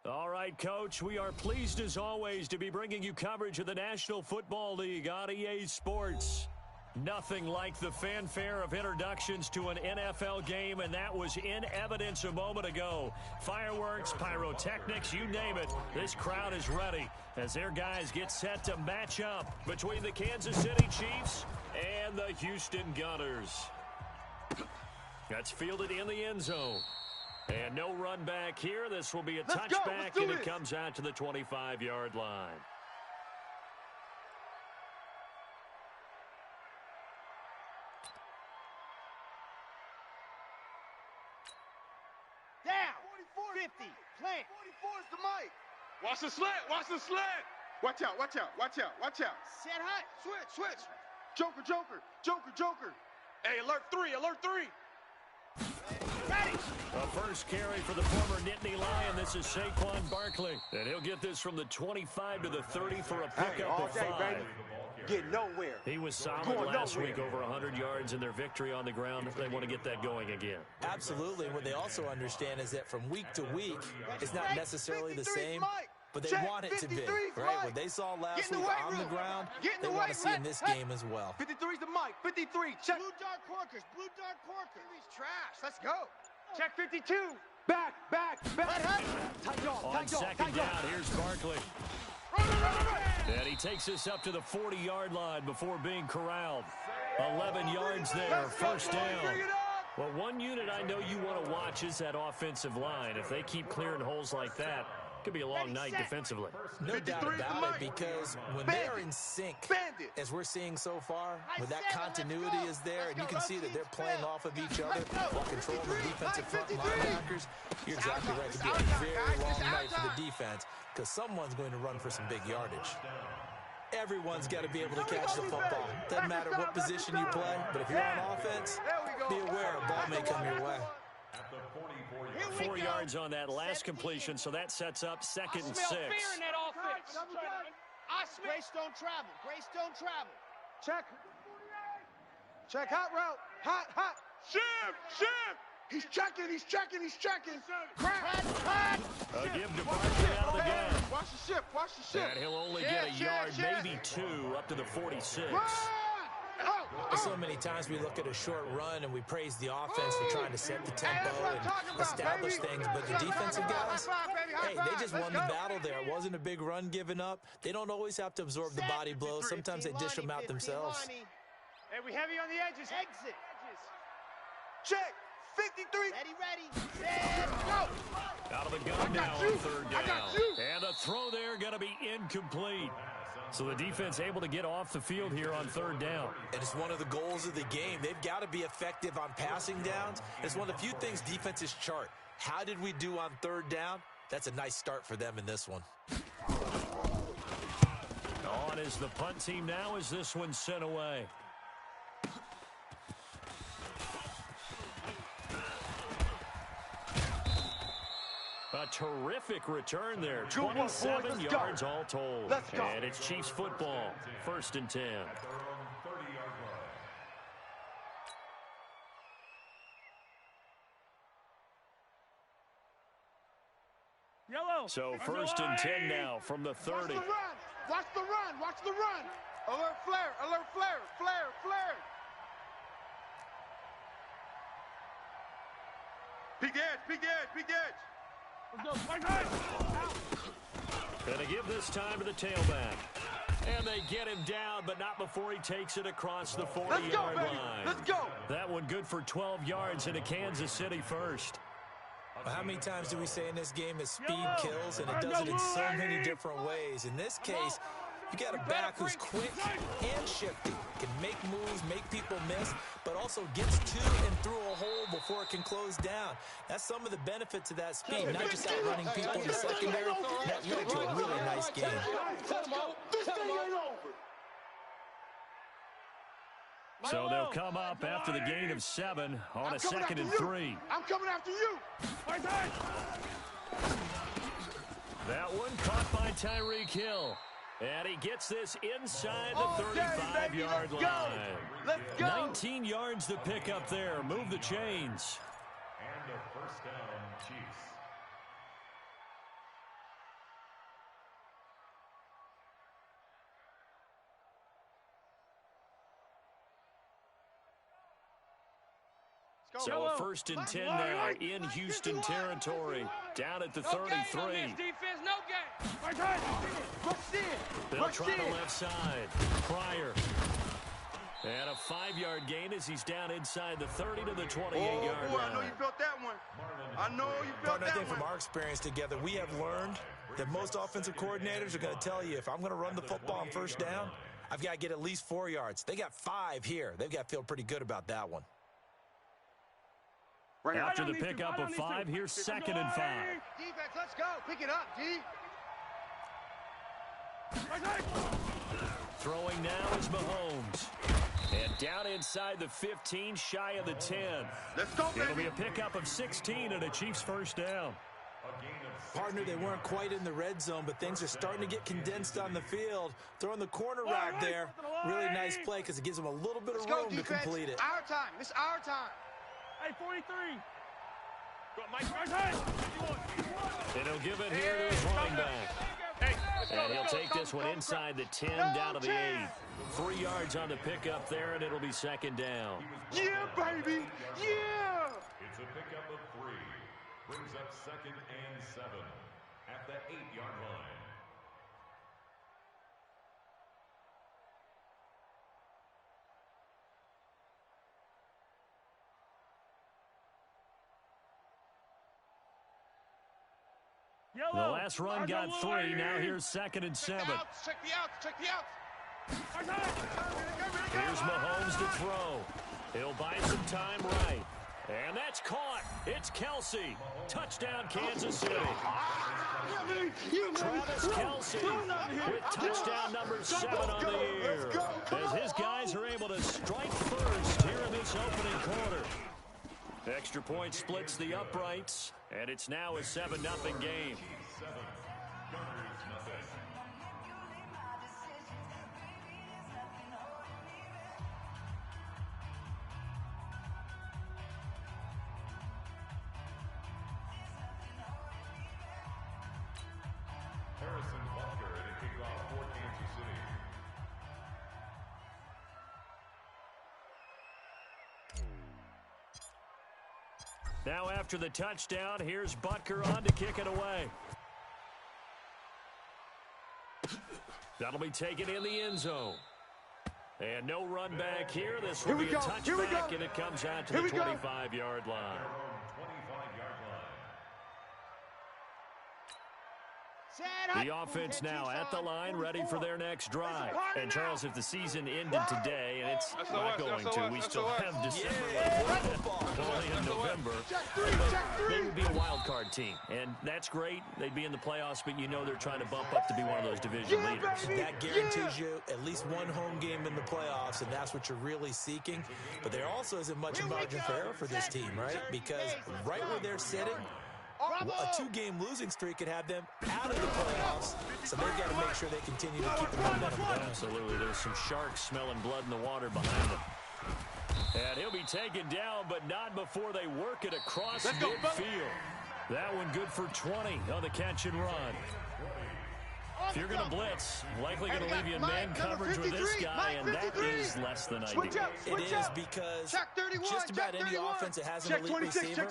All right, Coach, we are pleased as always to be bringing you coverage of the National Football League on EA Sports. Nothing like the fanfare of introductions to an NFL game, and that was in evidence a moment ago. Fireworks, pyrotechnics, you name it. This crowd is ready as their guys get set to match up between the Kansas City Chiefs and the Houston Gunners. That's fielded in the end zone. And no run back here. This will be a touchback, and it comes out to the 25-yard line. Down. 50. Plant. 44 is the mic. Watch the slant. Watch the slant. Watch out. Watch out. Watch out. Watch out. Set hot. Switch. Joker. Hey, alert 3. Alert 3. Ready. A first carry for the former Nittany Lion. This is Saquon Barkley. And he'll get this from the 25 to the 30 for a pickup of 5. Baby. Get nowhere. He was solid last week, over 100 yards in their victory on the ground. They want to get that going again. Absolutely. What they also understand is that from week to week, it's not necessarily the same, but they want it to be, right? What they saw last week on the ground, they want to see in this game as well. 53 is the mic. 53. Check. Blue Dark Corkers. He's trash. Let's go. Check 52. Back. On second down, here's Barkley. And he takes this up to the 40-yard line before being corralled. 11 yards there, first down. Well, one unit I know you want to watch is that offensive line. If they keep clearing holes like that, it could be a long night defensively. No doubt about it, because when they're in sync, as we're seeing so far, when that continuity is there, and you can see that they're playing off of each other while controlling the defensive front linebackers, you're exactly right. It'll be a very long night for the defense, because someone's going to run for some big yardage. Everyone's got to be able to catch the football. Doesn't matter what position you play, but if you're on offense, be aware a ball may come your way. 4 yards on that last completion, so that sets up second and 6. Fear in that offense. Grace don't travel. Check hot route. Hot. Shim. He's checking. Crack. A give to Barkley out of the gun. Watch the ship. And he'll only get a yard, maybe 2, up to the 46. So many times we look at a short run and we praise the offense for trying to set the tempo and establish things, but the defensive guys, hey, they just won the battle there. It wasn't a big run given up. They don't always have to absorb the body blows. Sometimes they dish them out themselves. Hey, we heavy on the edges. Exit. Check. 53. Ready. Set. Go. Out of the gun now on third down. And the throw there going to be incomplete. So the defense able to get off the field here on third down. And it's one of the goals of the game. They've got to be effective on passing downs. It's one of the few things defenses chart. How did we do on third down? That's a nice start for them in this one. On is the punt team now as this one's sent away. A terrific return there. 27 yards all told. And it's Chiefs football. 1st and 10. Yellow. So 1st and 10 now from the 30. Watch the run. Alert flare. Big edge. Gonna give this time to the tailback. And they get him down, but not before he takes it across the 40-yard line. Let's go. That one good for 12 yards into Kansas City first. Well, how many times do we say in this game that speed kills, and it does it in so many different ways? In this case, you got a back who's quick and shifty, can make moves, make people miss, but also gets to and through a hole before it can close down. That's some of the benefits of that speed, not just outrunning people in the secondary. That led to a really nice game. So they'll come up after the gain of 7 on a 2nd and 3. I'm coming after you. That one caught by Tyreek Hill. And he gets this inside the 35-yard line. Let's go. 19 yards to pick up there. Move the chains. And a first down, Chiefs. So a 1st and 10 now in Houston territory. Down at the 33. They'll try the left side. Pryor. And a 5-yard gain as he's down inside the 30 to the 28-yard line. I know you felt that one. I know you felt that one. I think from our experience together, we have learned that most offensive coordinators are going to tell you, if I'm going to run the football on 1st down, I've got to get at least 4 yards. They got 5 here. They've got to feel pretty good about that one. After the pickup of 5, here's 2nd and 5. Defense, let's go. Pick it up, D. Throwing now is Mahomes. And down inside the 15, shy of the 10. Let's go, baby. It'll be a pickup of 16 and a Chiefs 1st down. Partner, they weren't quite in the red zone, but things are starting to get condensed on the field. Throwing the corner route there. Really nice play because it gives them a little bit of room to complete it. Our time. It's our time. Hey, 43. And he'll give it here to his running back. And he'll take this one inside the 10 down to the 8. 3 yards on the pickup there, and it'll be 2nd down. Yeah, baby. Yeah. It's a pickup of 3. Brings up 2nd and 7 at the 8-yard line. The last run got 3. Now here's 2nd and 7. Check the outs. Check the outs. Here's Mahomes to throw. He'll buy some time right. And that's caught. It's Kelsey. Touchdown, Kansas City. Travis Kelsey with touchdown number 7 on the year. As his guys are able to strike first here in this opening quarter. Extra point splits the uprights, and it's now a 7-0 game. Now after the touchdown, here's Butker on to kick it away. That'll be taken in the end zone. And no run back here. This will be a touchback, and it comes out to the 25-yard line. The offense now at the line, ready for their next drive. And, Charles, if the season ended today, and it's not going to, we still have December only in November, they would be a wild card team. And that's great. They'd be in the playoffs, but you know they're trying to bump up to be one of those division leaders. That guarantees you at least one home game in the playoffs, and that's what you're really seeking. But there also isn't much margin for error for this team, right? Because right where they're sitting, a 2-game losing streak could have them out of the playoffs, so they've got to make sure they continue to keep the momentum going. Absolutely. There's some sharks smelling blood in the water behind them. And he'll be taken down, but not before they work it across midfield. That one good for 20 on the catch and run. If you're going to blitz, likely going to leave you in man coverage with this guy, and that is less than ideal. It is because just about any offense that has an elite receiver,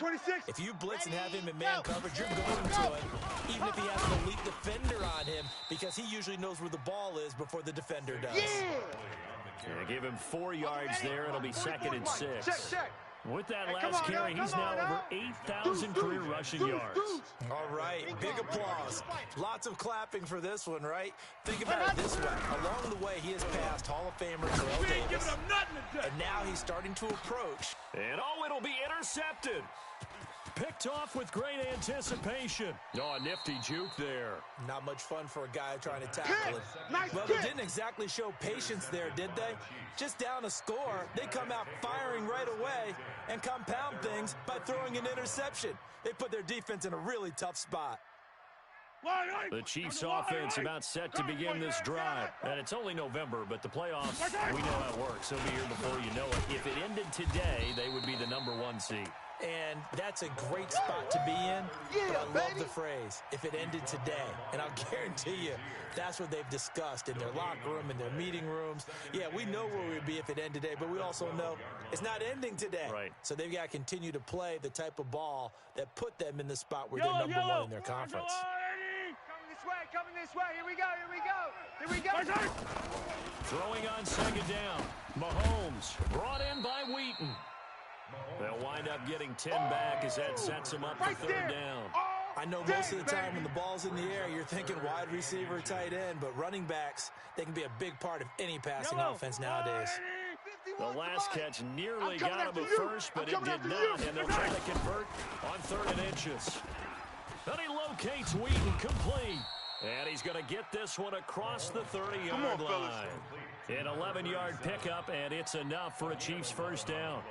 if you blitz and have him in man coverage, you're going to it, even if he has an elite defender on him, because he usually knows where the ball is before the defender does. Yeah, give him 4 yards there. It'll be 2nd and 6. With that last carry, he's now over 8,000 career rushing yards. All right, big applause. Lots of clapping for this one, right? Think about it this way. Along the way, he has passed Hall of Famer Terrell Davis, and now he's starting to approach. And it'll be intercepted. Picked off with great anticipation. Oh, a nifty juke there. Not much fun for a guy trying to tackle it. Well, they didn't exactly show patience there, did they? Just down a score, they come out firing right away and compound things by throwing an interception. They put their defense in a really tough spot. The Chiefs offense about set to begin this drive. And it's only November, but the playoffs, we know how it works. They'll be here before you know it. If it ended today, they would be the number 1 seed. And that's a great spot to be in. Yeah, but I love the phrase, if it ended today. And I'll guarantee you, that's what they've discussed in their locker room, in their meeting rooms. Yeah, we know where we'd be if it ended today, but we also know it's not ending today. Right. So they've got to continue to play the type of ball that put them in the spot where they're number one in their conference. Coming this way. Here we go. Throwing on second down. Mahomes brought in by Wheaton. They'll wind up getting 10 back as that sets them up for third down. I know most of the time when the ball's in the air, you're thinking wide receiver, tight end, but running backs, they can be a big part of any passing offense nowadays. The last catch nearly got him at first, but it did not, and they'll try to convert on 3rd and inches. Then he locates Wheaton complete. And he's going to get this one across the 30-yard line. An 11-yard pickup, and it's enough for a Chiefs first down.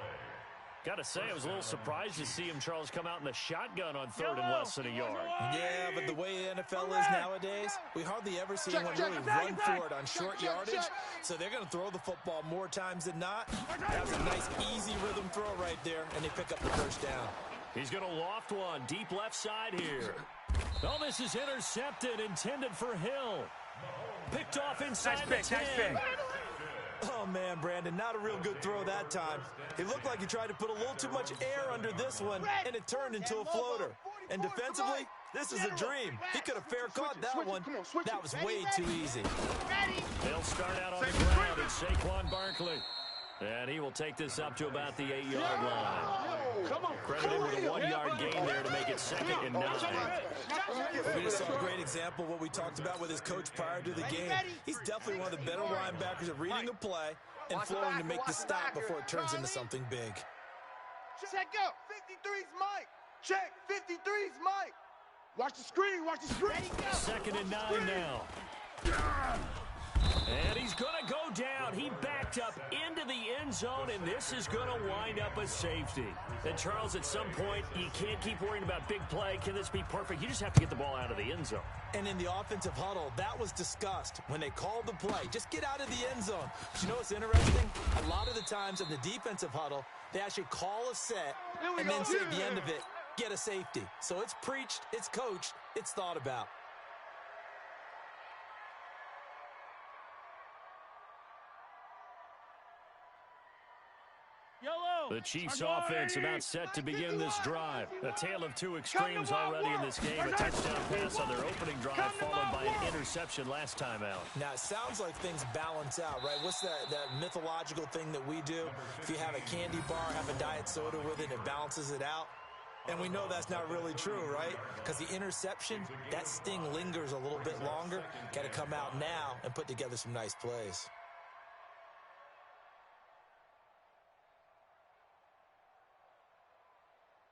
Got to say, I was a little surprised to see him, Charles, come out in the shotgun on 3rd and less than a yard. Yeah, but the way the NFL is nowadays, we hardly ever see anyone really run for it on short yardage. So they're going to throw the football more times than not. That was a nice, easy rhythm throw right there, and they pick up the first down. He's going to loft one deep left side here. Oh, this is intercepted, intended for Hill. Picked off inside the 10. Oh, man, Brandon, not a real good throw that time. It looked like he tried to put a little too much air under this one, and it turned into a floater. And defensively, this is a dream. He could have fair caught that one. That was way too easy. They'll start out on the ground. It's Saquon Barkley. And he will take this up to about the 8-yard line. Credit him with a 1-yard gain there to make it 2nd and 9. We just saw a great example of what we talked about with his coach prior to the game. He's definitely one of the better linebackers at reading a play and flowing to make the stop before it turns into something big. Check go. 53's Mike. Check. 53's Mike. Watch the screen. 2nd and 9 now. And he's going to go down. He backed up into the end zone, and this is going to wind up a safety. And, Charles, at some point, you can't keep worrying about big play. Can this be perfect? You just have to get the ball out of the end zone. And in the offensive huddle, that was discussed when they called the play. Just get out of the end zone. But you know what's interesting? A lot of the times in the defensive huddle, they actually call a set and then say at the end of it, get a safety. So it's preached, it's coached, it's thought about. The Chiefs offense about set to begin this drive. A tale of two extremes already in this game. A touchdown pass on their opening drive followed by an interception last time out. Now, it sounds like things balance out, right? What's that mythological thing that we do? If you have a candy bar, have a diet soda with it, it balances it out. And we know that's not really true, right? Because the interception, that sting lingers a little bit longer. Got to come out now and put together some nice plays.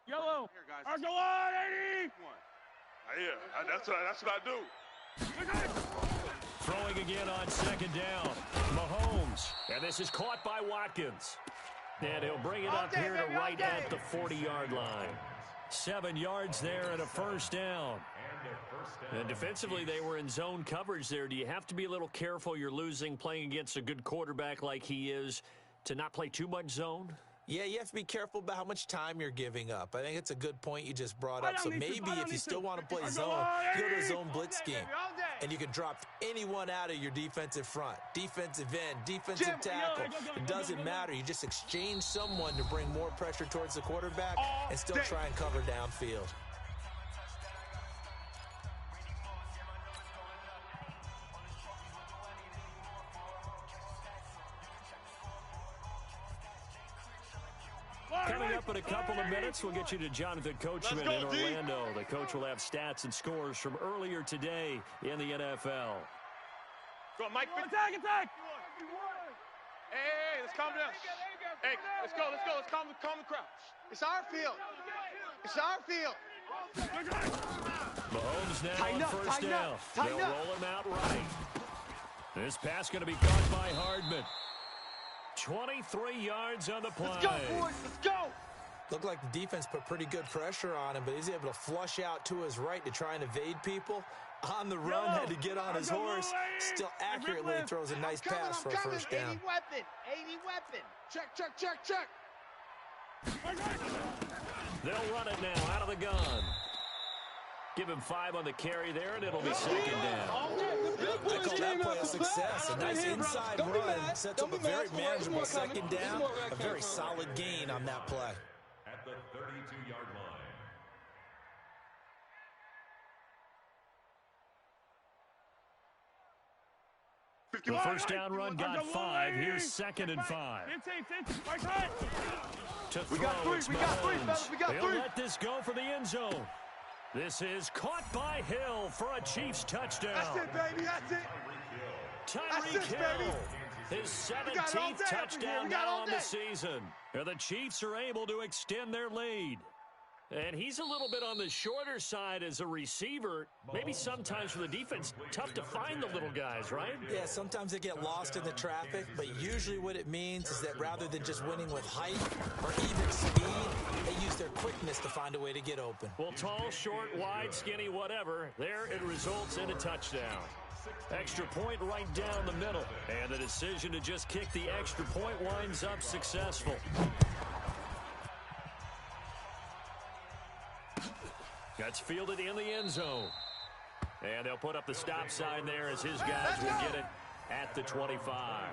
Yellow. Argo on, 80. Yeah, that's what I do. Throwing again on 2nd down. Mahomes. And this is caught by Watkins. And he'll bring it up here to right at the 40-yard line. 7 yards there and a first down. And defensively, they were in zone coverage there. Do you have to be a little careful? You're losing, playing against a good quarterback like he is, to not play too much zone? Yeah, you have to be careful about how much time you're giving up. I think it's a good point you just brought up. So maybe if you still want to play zone, you go to a zone blitz scheme. And you can drop anyone out of your defensive front. Defensive end, defensive tackle. It doesn't matter. You just exchange someone to bring more pressure towards the quarterback and still try and cover downfield. Coming up in a couple of minutes, we'll get you to Jonathan Coachman in Orlando. The coach will have stats and scores from earlier today in the NFL. Go on, Mike. Attack! Hey, let's calm down. Hey, let's go. Let's calm the crowd. It's our field. Mahomes now on first down. They'll roll him out right. This pass going to be caught by Hardman. 23 yards on the play. Let's go, boys. Let's go. Looked like the defense put pretty good pressure on him, but he's able to flush out to his right to try and evade people. On the run, had to get on his horse. Still accurately throws a nice pass for a first down. 80 weapon. Check. They'll run it now out of the gun. Give him 5 on the carry there, and it'll be second down. I call that play a success. A nice inside run sets up a very manageable second down. A very solid gain on that play. At the 32-yard line. The first down run got 5. Here's 2nd and 5. To throw, we got 3, fellas, we got 3. He'll let this go for the end zone. This is caught by Hill for a Chiefs touchdown. That's it, baby, that's it. Tyreek Hill, his 17th touchdown now on the season. And the Chiefs are able to extend their lead. And he's a little bit on the shorter side as a receiver. Maybe sometimes for the defense, tough to find the little guys, right? Yeah, sometimes they get lost in the traffic, but usually what it means is that rather than just winning with height or even speed, they use their quickness to find a way to get open. Well, tall, short, wide, skinny, whatever, there it results in a touchdown. Extra point right down the middle. And the decision to just kick the extra point winds up successful. That's fielded in the end zone. And they'll put up the stop sign there as his guys will get it at the 25.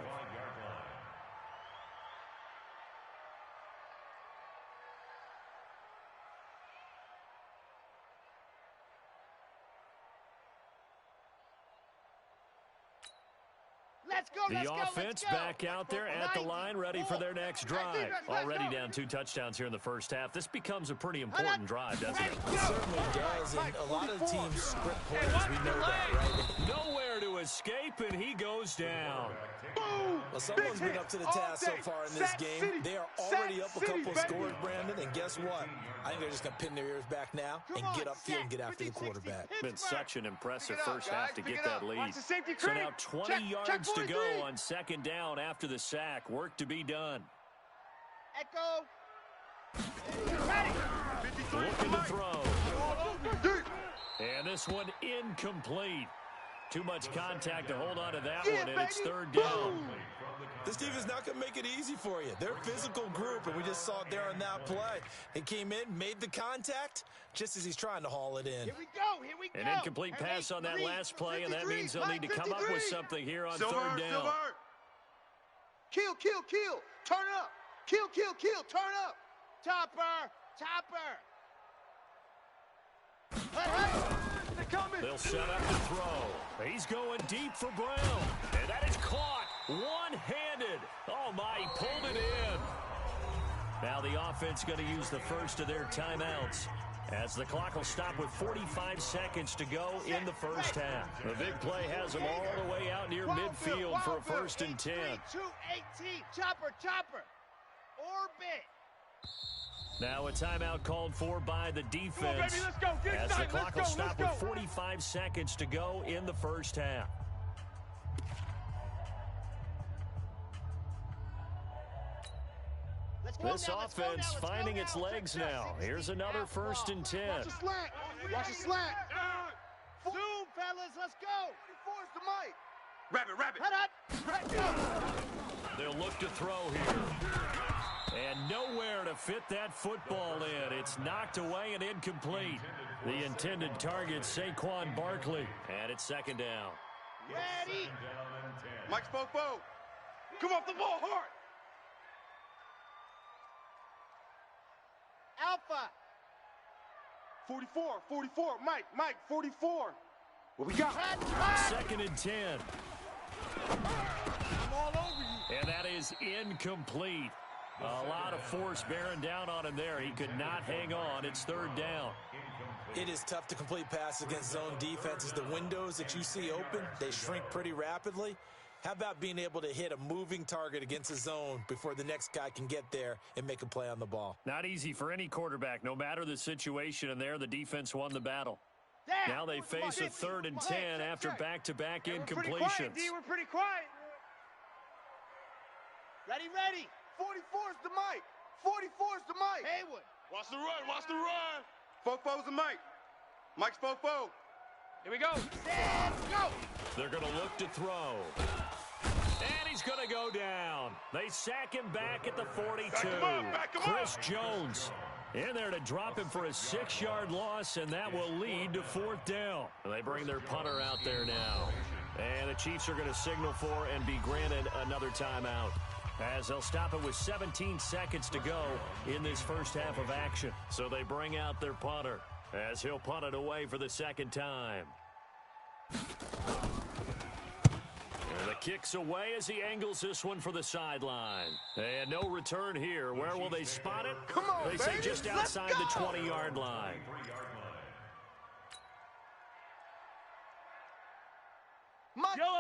The offense back out there at the line, ready for their next drive. Already down 2 touchdowns here in the first half. This becomes a pretty important drive, doesn't it? It certainly does, and a lot of teams script plays. We know that, right? Nowhere to escape, and he goes down. Well, someone's been up to the task so far in this game. They are already up a couple scores, Brandon, and guess what? I think they're just going to pin their ears back now and get upfield and get after the quarterback. Been such an impressive first half to get that lead. So now 20 yards to go on second down after the sack. Work to be done. Echo. Looking to throw. And this one incomplete. Too much contact to hold on to that one, and it's third down. This team is not going to make it easy for you. They're a physical group, and we just saw it there on that play. He came in, made the contact, just as he's trying to haul it in. Here we go, here we go. An incomplete pass on that last play, and that means they'll need to come up with something here on third down. Kill, kill, kill. Turn up. Kill, kill, kill. Turn up. Topper, topper. They're coming. They'll set up to throw. He's going deep for Brown. And that is caught. One-handed. Oh, my, he pulled it in. Now the offense going to use the first of their timeouts, as the clock will stop with 45 seconds to go in the first half. The big play has them all the way out near midfield for a 1st and 10. 2-18. Chopper, chopper. Orbit. Now a timeout called for by the defense, as the clock will stop with 45 seconds to go in the first half. This offense finding its legs now. Here's another 1st and 10. Watch the slant. Watch the slant. Zoom, fellas. Let's go. 44's the mic. Rabbit. They'll look to throw here. And nowhere to fit that football in. It's knocked away and incomplete. The intended target, Saquon Barkley. And it's 2nd down. Ready. Mike Spofo. Come off the ball hard. Alpha. 44. Mike, 44. What we got? 2nd and 10. I'm all over you. And that is incomplete. A lot of force bearing down on him there. He could not hang on. It's 3rd down. It is tough to complete passes against zone defenses. The windows that you see open, they shrink pretty rapidly. How about being able to hit a moving target against a zone before the next guy can get there and make a play on the ball? Not easy for any quarterback, no matter the situation, and there the defense won the battle. Now they face a 3rd and 10 after back-to-back incompletions. We're pretty quiet. Ready. 44's the mic. 44's the mic. Haywood. Watch the run. Fofo's the mic. Mike Spofo. Here we go. Let's go. They're going to look to throw. And he's going to go down. They sack him back at the 42. Back him up. Chris Jones. In there to drop him for a 6-yard loss, and that will lead to 4th down. They bring their punter out there now. And the Chiefs are going to signal for and be granted another timeout, as they'll stop it with 17 seconds to go in this first half of action. So they bring out their punter, as he'll punt it away for the second time. And the kick's away as he angles this one for the sideline. And no return here. Where will they spot it? Come on, they say just outside the 20-yard line.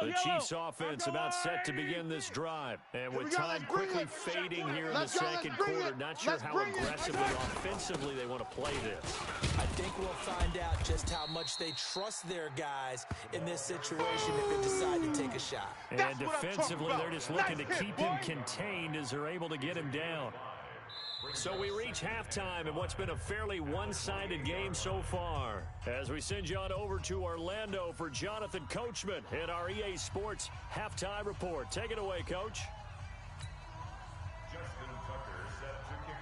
The Chiefs offense about set to begin this drive. And with time quickly fading here in the second quarter, not sure how aggressively offensively they want to play this. I think we'll find out just how much they trust their guys in this situation if they decide to take a shot. And defensively, they're just looking to keep him contained as they're able to get him down. So we reach halftime in what's been a fairly one-sided game so far. As we send you on over to Orlando for Jonathan Coachman in our EA Sports Halftime Report. Take it away, Coach. Justin Tucker set to kick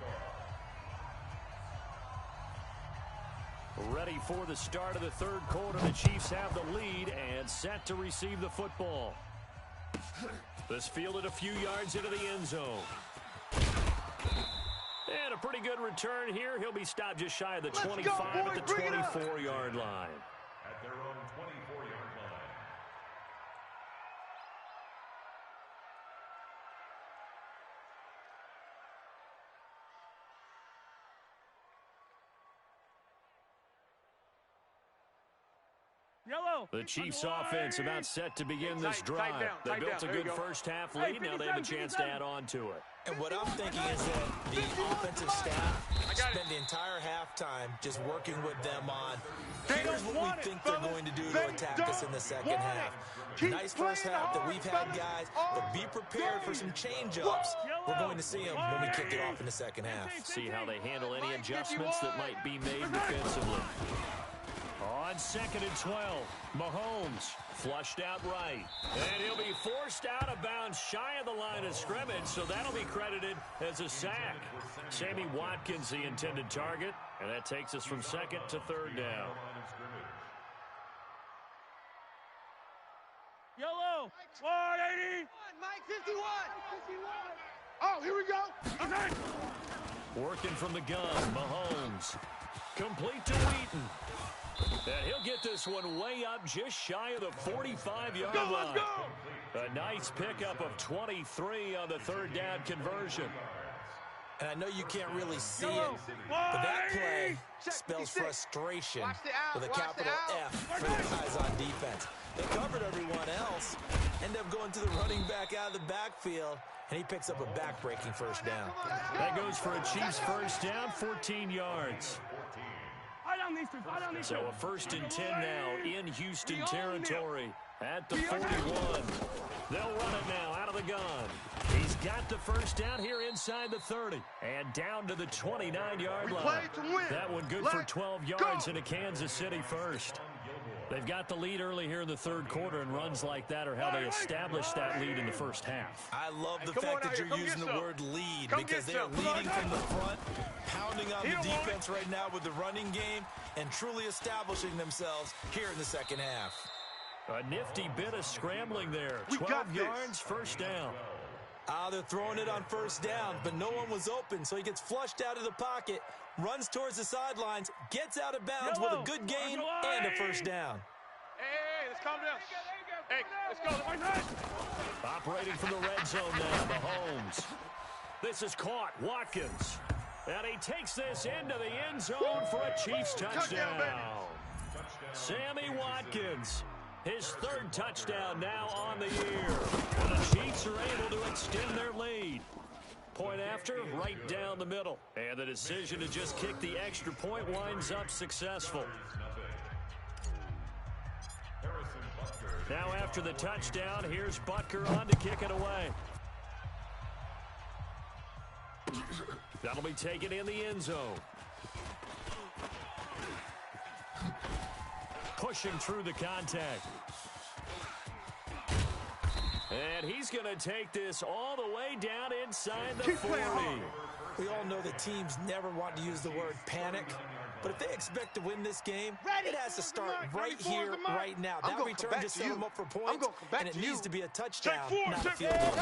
off. Ready for the start of the third quarter. The Chiefs have the lead and set to receive the football. This fielded a few yards into the end zone. And a pretty good return here. He'll be stopped just shy of the 25 at the 24-yard line. At their own 24-yard line. Yellow. The Chiefs offense about set to begin this drive. They built a good first half lead. Now they have a chance to add on to it. And what I'm thinking is that the offensive staff spent the entire halftime just working with them on here's what we think they're going to do to attack us in the second half. Nice first half that we've had, guys, but be prepared for some change-ups. We're going to see them when we kick it off in the second half. See how they handle any adjustments that might be made defensively. On 2nd and 12, Mahomes flushed out right. And he'll be forced out of bounds shy of the line of scrimmage, so that'll be credited as a sack. Sammy Watkins, the intended target, and that takes us from 2nd to 3rd down. Yellow. 180. Mike 51. Oh, here we go. Okay. Working from the gun, Mahomes. Complete to Wheaton. And he'll get this one way up just shy of the 45-yard line. Let's go. A nice pickup of 23 on the 3rd down conversion. And I know you can't really see it, but that play spells frustration with a capital F for the guys on defense. They covered everyone else, end up going to the running back out of the backfield, and he picks up a back-breaking first down. That goes for a Chiefs first down, 14 yards. So a 1st and 10 now in Houston territory at the 41. They'll run it now out of the gun. He's got the first down here inside the 30 and down to the 29-yard line. That one good for 12 yards in a Kansas City first. They've got the lead early here in the 3rd quarter, and runs like that are how they established that lead in the first half. I love the fact that you're using the word lead because they're leading from the front, pounding on the defense right now with the running game, and truly establishing themselves here in the second half. A nifty bit of scrambling there. 12 yards, first down. They're throwing it on first down, but no one was open, so he gets flushed out of the pocket, runs towards the sidelines, gets out of bounds with a good gain and a first down. Hey, let's calm down. Hey, let's go. Operating from the red zone now, Mahomes. This is caught, Watkins. And he takes this into the end zone for a Chiefs touchdown. Sammy Watkins. His 3rd touchdown now on the year. And the Chiefs are able to extend their lead. Point after, right down the middle. And the decision to just kick the extra point winds up successful. Now after the touchdown, here's Butker on to kick it away. That'll be taken in the end zone. Pushing through the contact. And he's going to take this all the way down inside the 40. We all know that teams never want to use the word panic, but if they expect to win this game, it has to start right here, right now. That return just set them up for points, and it needs to be a touchdown, not a field goal.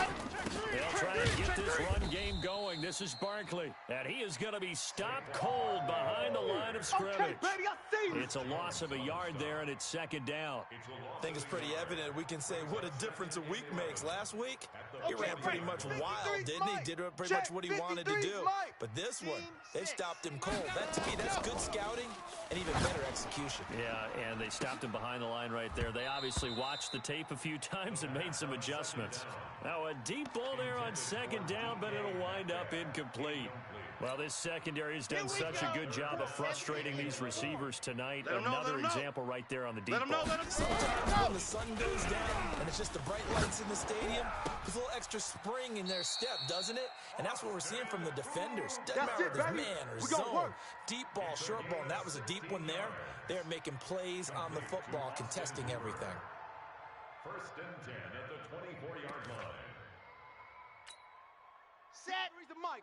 They'll try to get this run game going. This is Barkley, and he is going to be stopped cold behind the line of scrimmage. It's a loss of a yard there, and it's second down. I think it's pretty evident we can say what a difference a week makes. Last week, he ran pretty much wild, didn't he? Did pretty much what he wanted to do. But this one, they stopped him cold. That, to me, that's good scouting and even better execution. Yeah, and they stopped him behind the line right there. They obviously watched the tape a few times and made some adjustments. Now, a deep ball there on second down, but it'll wind up incomplete. Well, this secondary has done such a good job of frustrating these receivers tonight. Another example right there on the deep ball. Sometimes when the sun goes down and it's just the bright lights in the stadium, there's a little extra spring in their step, doesn't it? And that's what we're seeing from the defenders. Doesn't matter if it's man or zone, deep ball, short ball, and that was a deep one there. They're making plays on the football, contesting everything. First and 10 at the 24-yard line. Set.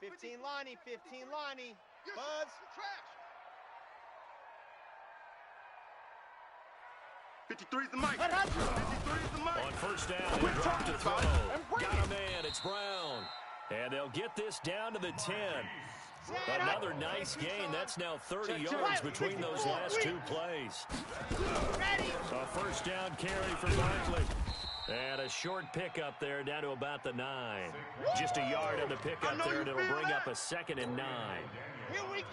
15 Lonnie, 15 Lonnie. Buzz. Trash. 53's the mic. 53's the mic. On first down, they dropped to throw. Got a man, it's Brown. And they'll get this down to the 10. Another nice gain. That's now 30 yards between those last two plays. A first down carry for Barkley. And a short pickup there down to about the 9. Just a yard on the pickup there, and it'll bring up a second and 9.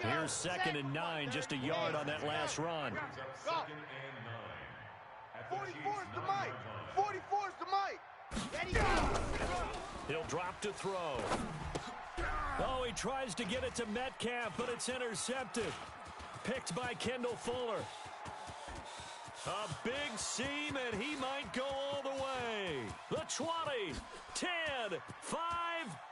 Here's second and 9, just a yard on that last run. 44's the mic. 44's the mic. Ready, go. He'll drop to throw. Oh, he tries to get it to Metcalf, but it's intercepted. Picked by Kendall Fuller. A big seam, and he might go all the way. The 20, 10, 5,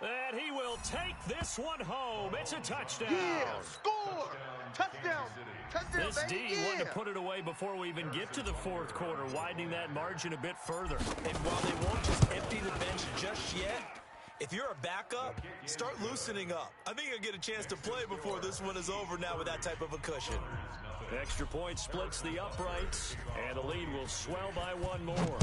and he will take this one home. It's a touchdown. Yeah, score. Touchdown. Touchdown, This baby. D wanted to put it away before we even get to the fourth quarter, widening that margin a bit further. And while they won't just empty the bench just yet, if you're a backup, start loosening up. I think you'll get a chance to play before this one is over now with that type of a cushion. Extra point splits the uprights, and the lead will swell by one more.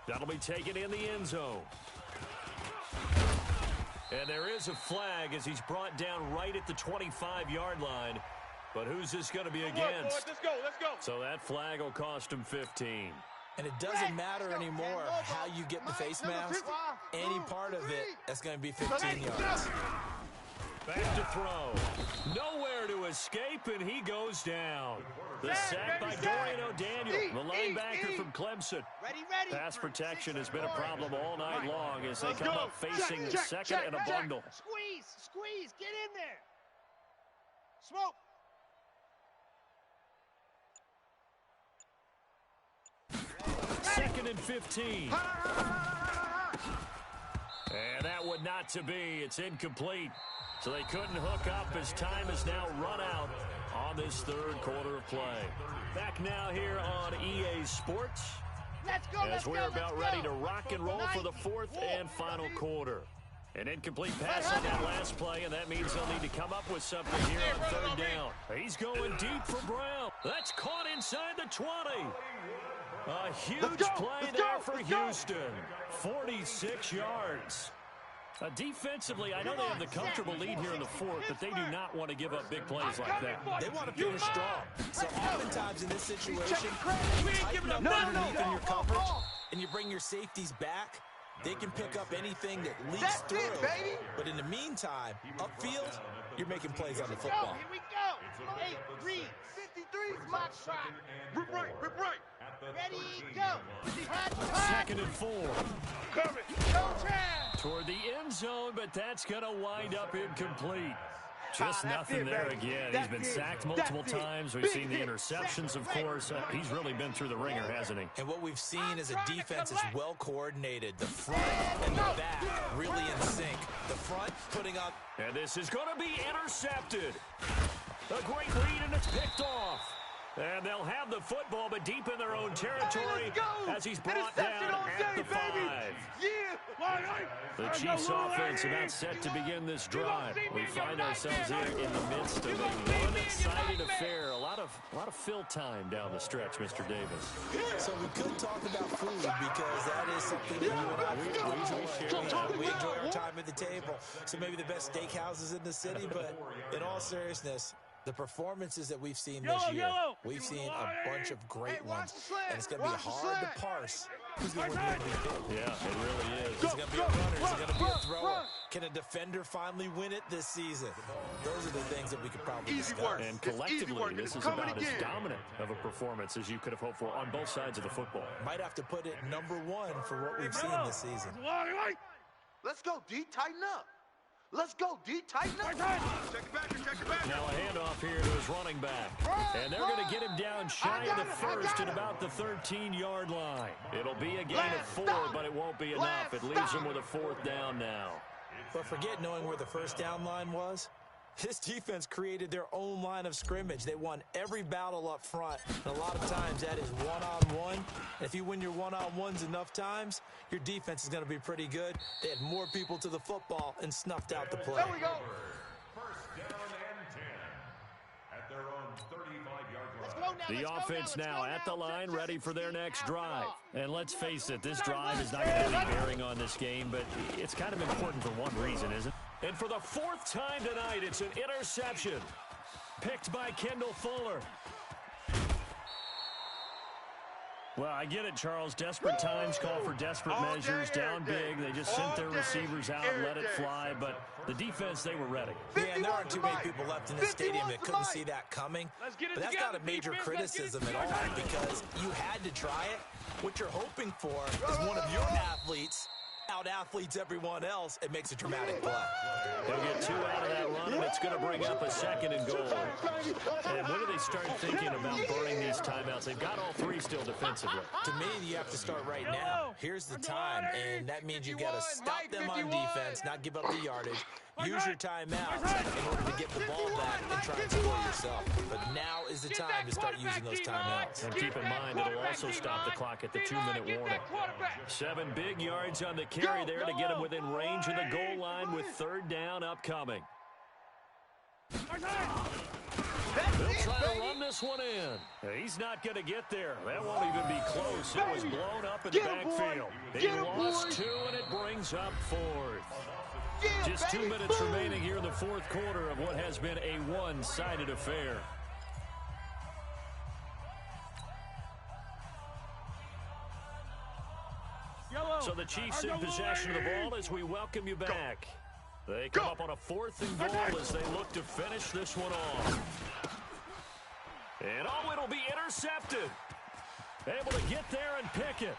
That'll be taken in the end zone. And there is a flag as he's brought down right at the 25-yard line. But who's this going to be against? Let's go, let's go. So that flag will cost him 15. And it doesn't matter anymore how you get the face mask. Any part of it, that's going to be 15 yards. Back to throw. Nowhere to escape, and he goes down. The sack by Dorian O'Daniel, the linebacker from Clemson. Pass protection has been a problem all night long as they come up facing the second and a bundle. Squeeze, get in there. Smoke. Second and 15. And that would not to be. It's incomplete. So they couldn't hook up as time has now run out on this third quarter of play. Back now here on EA Sports. As we're about ready to rock and roll for the fourth and final quarter. An incomplete pass on that last play, and that means they'll need to come up with something here on third down. He's going deep for Brown. That's caught inside the 20. A huge play there for Houston. 46 yards. Defensively, I know they have the comfortable lead here in the fourth, but they do not want to give up big plays like that. They want to finish strong. So oftentimes in this situation, you tighten up underneath in your coverage, and you bring your safeties back. They can pick up anything that leaks through. But in the meantime, upfield, you're making plays on the football. Here we go. Hey, Reed. 53's my shot. Rip right. Ready, go. Second and 4. Cover it. Toward the end zone, but that's going to wind up incomplete. Just nothing there again. He's been sacked multiple times. We've seen the interceptions, of course. He's really been through the ringer, hasn't he? And what we've seen is a defense that's well coordinated. The front and the back really in sync. The front putting up. And this is going to be intercepted. A great read, and it's picked off. And they'll have the football, but deep in their own territory as he's brought down at the 5. The Chiefs offense about set to begin this drive. We find ourselves here in the midst of a one-sided affair. A lot of fill time down the stretch, Mr. Davis. So we could talk about food because that is something that you and I we enjoy our time at the table. So maybe the best steakhouses in the city, but in all seriousness, the performances that we've seen this year, we've seen a bunch of great ones, and it's going to be hard to parse who's going to win the MVP. Yeah, it really is. Is it going to be a runner? Is it going to be a thrower? Can a defender finally win it this season? Those are the things that we could probably discuss. And collectively, this is about as dominant of a performance as you could have hoped for on both sides of the football. Might have to put it #1 for what we've seen this season. Let's go, D. Tighten up. Let's go, D. Tighten up. Check it back. Now a handoff here to his running back. And they're going to get him down shy of the first at about the 13-yard line. It'll be a gain of 4, but it won't be enough. It leaves him with a 4th down now. But forget knowing where the first down line was. This defense created their own line of scrimmage. They won every battle up front, and a lot of times that is one-on-one. And if you win your one-on-ones enough times, your defense is going to be pretty good. They had more people to the football and snuffed out the play. There we go. First down and 10 at their own 35-yard line. The offense now at the line, ready for their next drive. And let's face it, this drive is not going to have any bearing on this game, but it's kind of important for one reason, isn't it? And for the 4th time tonight, it's an interception. Picked by Kendall Fuller. Well, I get it, Charles. Desperate times call for desperate measures. Down big. They just sent their receivers out, let it fly. But the defense, they were ready. Yeah, and there aren't too many people left in this stadium that couldn't see that coming. But that's not a major criticism at all because you had to try it. What you're hoping for is one of your athletes out-athletes everyone else. It makes a dramatic play. They'll get 2 out of that run, and it's going to bring up a 2nd and goal. And when do they start thinking about burning these timeouts? They've got all 3 still defensively. To me, you have to start right now. Here's the time, and that means you've got to stop them on defense, not give up the yardage. Use your timeouts in order to get the ball back and try and score yourself. But now is the time to start using those timeouts. And keep in mind, it'll also stop the clock at the 2-minute warning. 7 big yards on the carry there to get him within range of the goal line with 3rd down upcoming. They'll try to run this one in. He's not going to get there. That won't even be close. It was blown up in the backfield. He lost 2, and it brings up 4th. Just 2 minutes remaining here in the 4th quarter of what has been a one-sided affair. So the Chiefs in possession of the ball as we welcome you back. They come up on a 4th and goal as they look to finish this one off. And it'll be intercepted. Able to get there and pick it.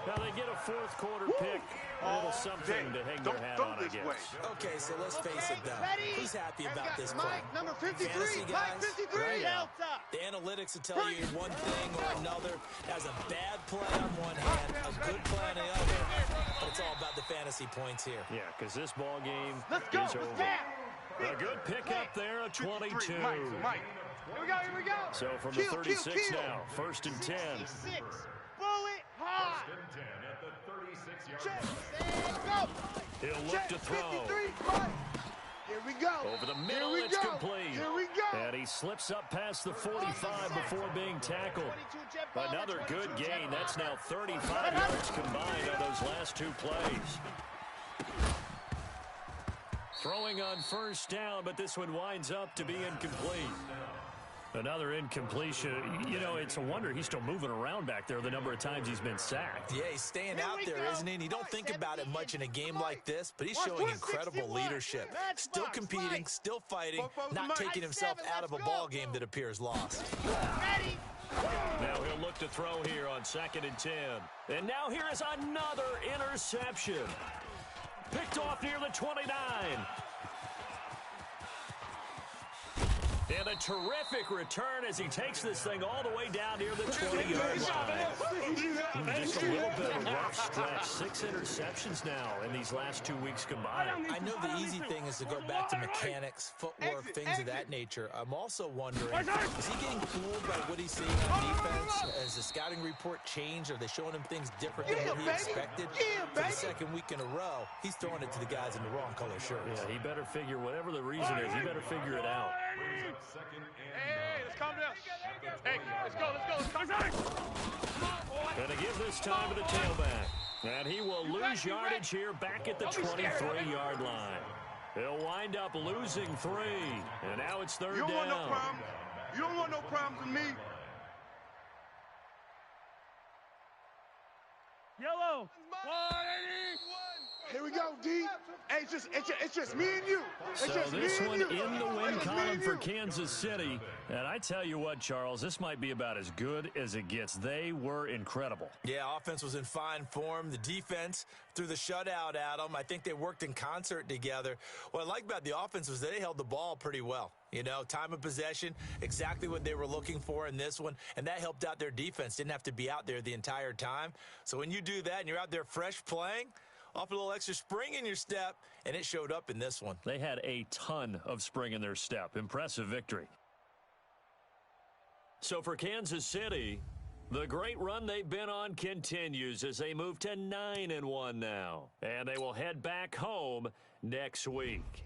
Now they get a 4th quarter pick. A little something to hang their hat on, I guess. Okay, so let's face it, though. Who's happy about this play? Mike, number 53. Fantasy guys? Mike, 53. Right now. The analytics will tell you one thing or another. Has a bad play on one hand, a good play on the other. But it's all about the fantasy points here. Yeah, because this ball game is over. A good pickup there, a 22. Mike. Here we go. So from the 36 now, 1st and 10. Bullet high. 1st and 10 at the 36-yard line. He'll look to throw. Here we go. Over the middle, it's complete. Here we go. And he slips up past the 45 before being tackled. Another good gain. That's now 35 yards combined on those last 2 plays. Throwing on 1st down, but this one winds up to be incomplete. Another incompletion. You know, it's a wonder he's still moving around back there the number of times he's been sacked. Yeah, he's staying out there, isn't he? And you don't think about it much in a game like this, but he's showing incredible leadership. Still competing, still fighting, not taking himself out of a ball game that appears lost. Now he'll look to throw here on 2nd and 10. And now here is another interception. Picked off near the 29. And a terrific return as he takes this thing all the way down near the 20-yard line. Just a little bit of a rough stretch. 6 interceptions now in these last 2 weeks combined. I know the easy thing is to go back to mechanics, footwork, things of that nature. I'm also wondering, is he getting fooled by what he's seeing on defense? Has the scouting report changed? Are they showing him things different than what he expected? For the second week in a row, he's throwing it to the guys in the wrong color shirts. Yeah, he better figure, whatever the reason is, he better figure it out. Hey, let's calm down. Hey, let's go. Let's calm down. And to give this time to the tailback. And he will lose yardage here back at the 23-yard line. He'll wind up losing 3. And now it's third down. You don't want no problems. You don't want no problems with me. Yellow. 180. Here we go, D. Hey, it's just me and you. So this one in the win column for Kansas City. And I tell you what, Charles, this might be about as good as it gets. They were incredible. Yeah, offense was in fine form. The defense threw the shutout at them. I think they worked in concert together. What I like about the offense was they held the ball pretty well. You know, time of possession, exactly what they were looking for in this one, and that helped out their defense. Didn't have to be out there the entire time. So when you do that and you're out there fresh playing, off a little extra spring in your step, and it showed up in this one. They had a ton of spring in their step. Impressive victory. So for Kansas City, the great run they've been on continues as they move to 9-1 now. And they will head back home next week.